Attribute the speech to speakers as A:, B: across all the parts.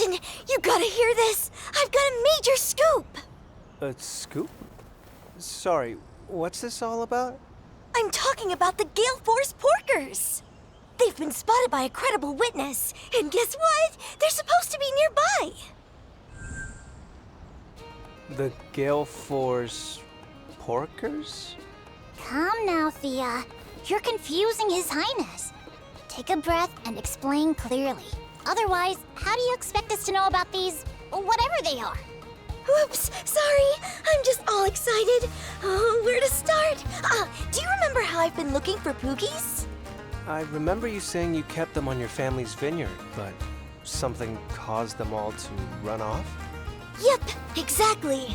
A: Captain, you gotta hear this! I've got a major scoop!
B: A scoop? Sorry, what's this all about?
A: I'm talking about the Gale Force Porkers! They've been spotted by a credible witness, and guess what? They're supposed to be nearby!
B: The Gale Force Porkers?
C: Calm now, Thea. You're confusing His Highness. Take a breath and explain clearly. Otherwise, how do you expect us to know about these, whatever they are?
A: Whoops, sorry. I'm just all excited. Oh, where to start? Do you remember how I've been looking for Poogies?
B: I remember you saying you kept them on your family's vineyard, but something caused them all to run off?
A: Yep, exactly.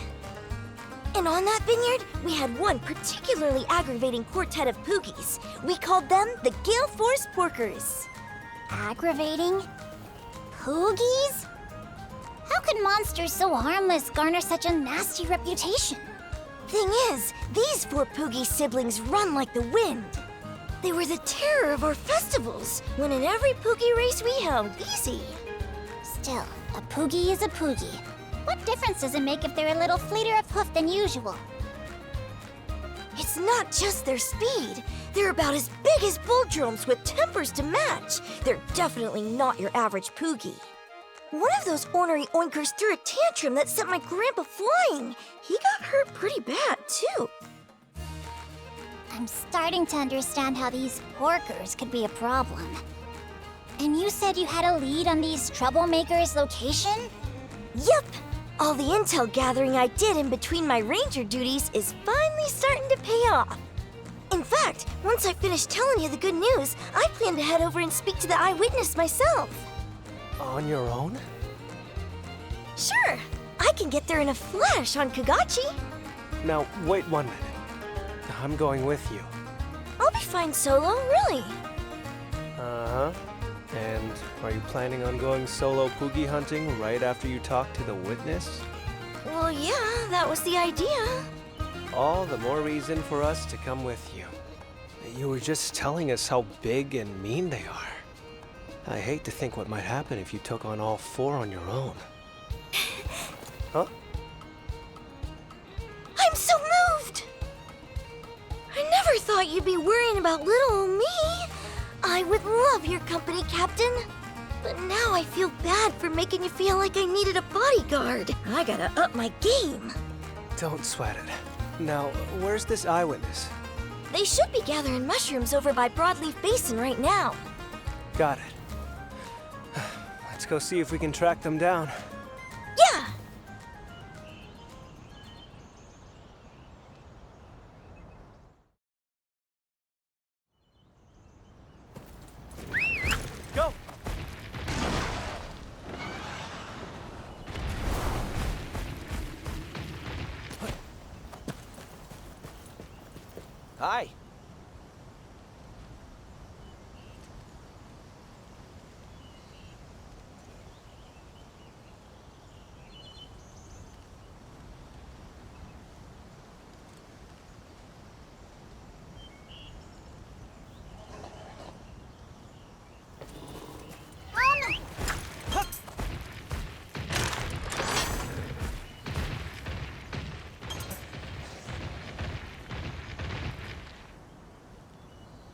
A: And on that vineyard, we had one particularly aggravating quartet of Poogies. We called them the Gale Force Porkers.
C: Aggravating? Poogies? How could monsters so harmless garner such a nasty reputation?
A: Thing is, these 4 Poogie siblings run like the wind. They were the terror of our festivals, winning every Poogie race we held easy.
C: Still, a Poogie is a Poogie. What difference does it make if they're a little fleeter of hoof than usual?
A: It's not just their speed. They're about as big as bull drones with tempers to match. They're definitely not your average Poogie. One of those ornery oinkers threw a tantrum that sent my grandpa flying. He got hurt pretty bad, too.
C: I'm starting to understand how these porkers could be a problem. And you said you had a lead on these troublemakers' location?
A: Yup! All the intel gathering I did in between my ranger duties is finally starting to pay off. In fact, once I finish telling you the good news, I plan to head over and speak to the eyewitness myself.
B: On your own?
A: Sure, I can get there in a flash on Kagachi.
B: Now, wait 1 minute. I'm going with you.
A: I'll be fine solo, really.
B: Uh-huh. And are you planning on going solo Poogie hunting right after you talk to the witness?
A: Well, yeah, that was the idea.
B: All the more reason for us to come with you. You were just telling us how big and mean they are. I hate to think what might happen if you took on all 4 on your own. Huh?
A: I'm so moved! I never thought you'd be worrying about little old me. I would love your company, Captain. But now I feel bad for making you feel like I needed a bodyguard. I gotta up my game.
B: Don't sweat it. Now, where's this eyewitness?
A: They should be gathering mushrooms over by Broadleaf Basin right now.
B: Got it. Let's go see if we can track them down.
A: Yeah!
B: Go! Hi.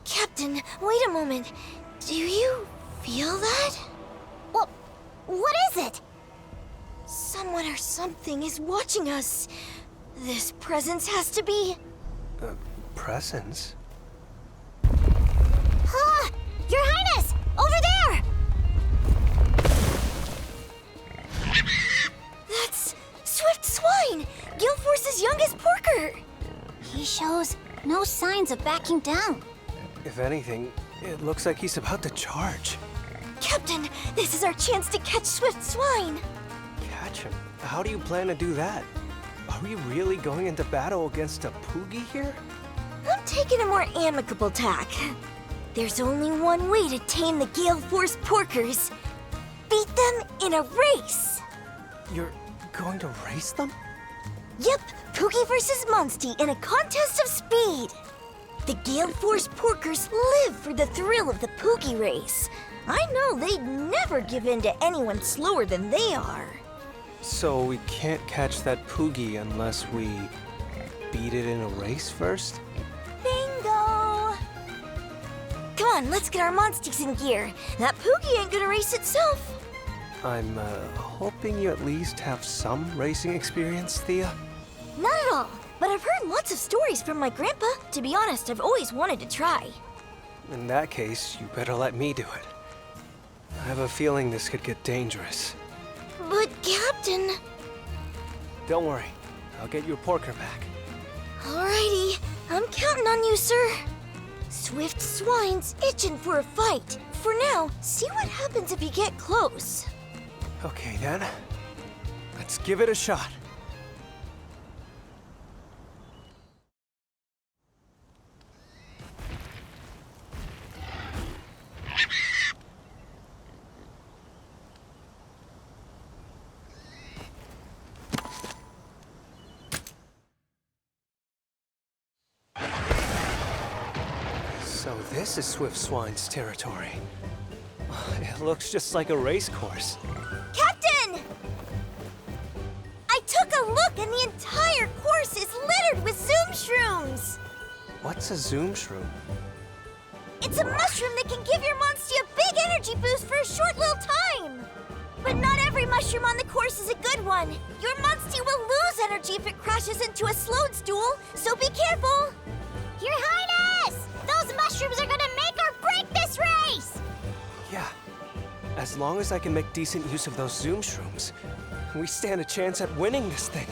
A: Captain, wait a moment. Do you feel that?
C: What is it?
A: Someone or something is watching us. This presence has to be...
B: Presents?
C: Your Highness! Over there!
A: That's Swift Swine! Gale Force's youngest porker!
C: He shows no signs of backing down.
B: If anything, it looks like he's about to charge.
A: Captain, this is our chance to catch Swift Swine!
B: Catch him? How do you plan to do that? Are we really going into battle against a Poogie here?
A: I'm taking a more amicable tack. There's only one way to tame the Gale Force porkers. Beat them in a race!
B: You're going to race them?
A: Yep, Poogie versus Monstie in a contest of speed. The Gale Force porkers live for the thrill of the Poogie race. I know they'd never give in to anyone slower than they are.
B: So we can't catch that Poogie unless we beat it in a race first?
A: Bingo! Come on, let's get our Monsticks in gear. That Poogie ain't gonna race itself.
B: I'm hoping you at least have some racing experience, Thea.
A: Not at all, but I've heard lots of stories from my grandpa. To be honest, I've always wanted to try.
B: In that case, you better let me do it. I have a feeling this could get dangerous.
A: But, Captain...
B: Don't worry, I'll get your porker back.
A: Alrighty, I'm counting on you, sir. Swift Swine's itching for a fight. For now, see what happens if you get close.
B: Okay then, let's give it a shot. So this is Swift Swine's territory. It looks just like a race course.
A: Captain! I took a look and the entire course is littered with Zoom Shrooms!
B: What's a Zoom Shroom?
A: It's a mushroom that can give your Monstie a big energy boost for a short little time! But not every mushroom on the course is a good one. Your Monstie will lose energy if it crashes into a Slowstool, so be careful!
C: Your Highness! Those mushrooms are gonna make or break this race!
B: Yeah, as long as I can make decent use of those Zoom Shrooms, we stand a chance at winning this thing.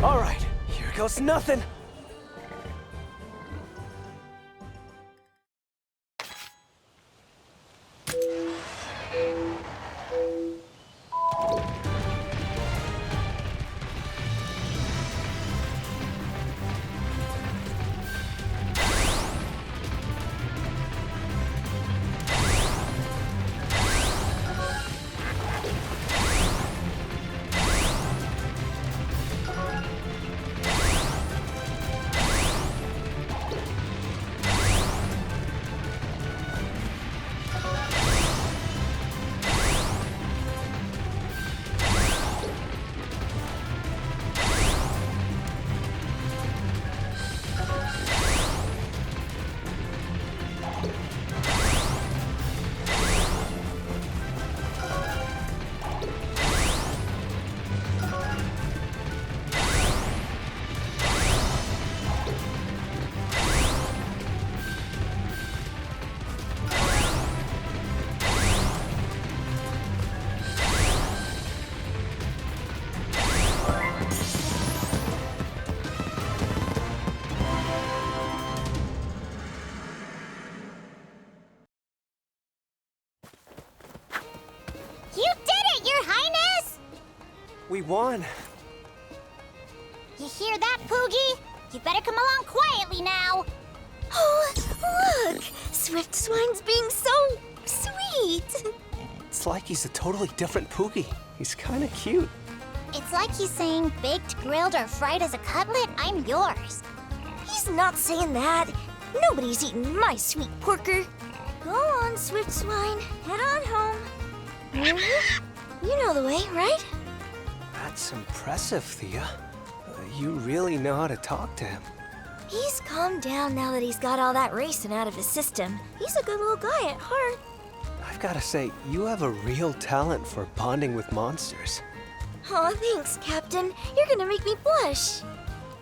B: All right, here goes nothing.
C: You did it, Your Highness!
B: We won.
C: You hear that, Poogie? You better come along quietly now.
A: Oh, look! Swift Swine's being so sweet!
B: It's like he's a totally different Poogie. He's kind of cute.
C: It's like he's saying, baked, grilled, or fried as a cutlet, I'm yours.
A: He's not saying that. Nobody's eating my sweet porker. Go on, Swift Swine. Head on home. You know the way, right?
B: That's impressive, Thea. You really know how to talk to him.
A: He's calmed down now that he's got all that racing out of his system. He's a good little guy at heart.
B: I've got to say, you have a real talent for bonding with monsters.
A: Aw, thanks, Captain. You're gonna make me blush.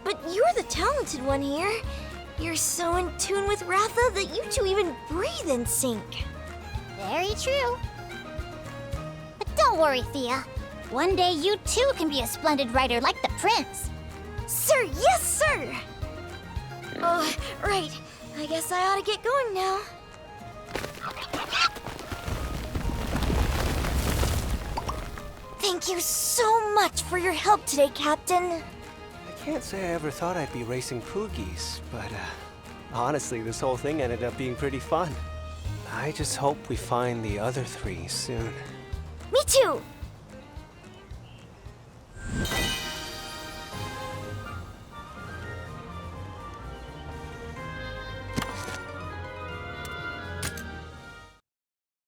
A: But you're the talented one here. You're so in tune with Ratha that you two even breathe in sync.
C: Very true. But don't worry, Thea. One day you too can be a splendid rider like the prince.
A: Sir, yes, sir! Oh, right. I guess I ought to get going now. Thank you so much for your help today, Captain.
B: I can't say I ever thought I'd be racing Poogies, but honestly, this whole thing ended up being pretty fun. I just hope we find the other three soon.
A: Me too!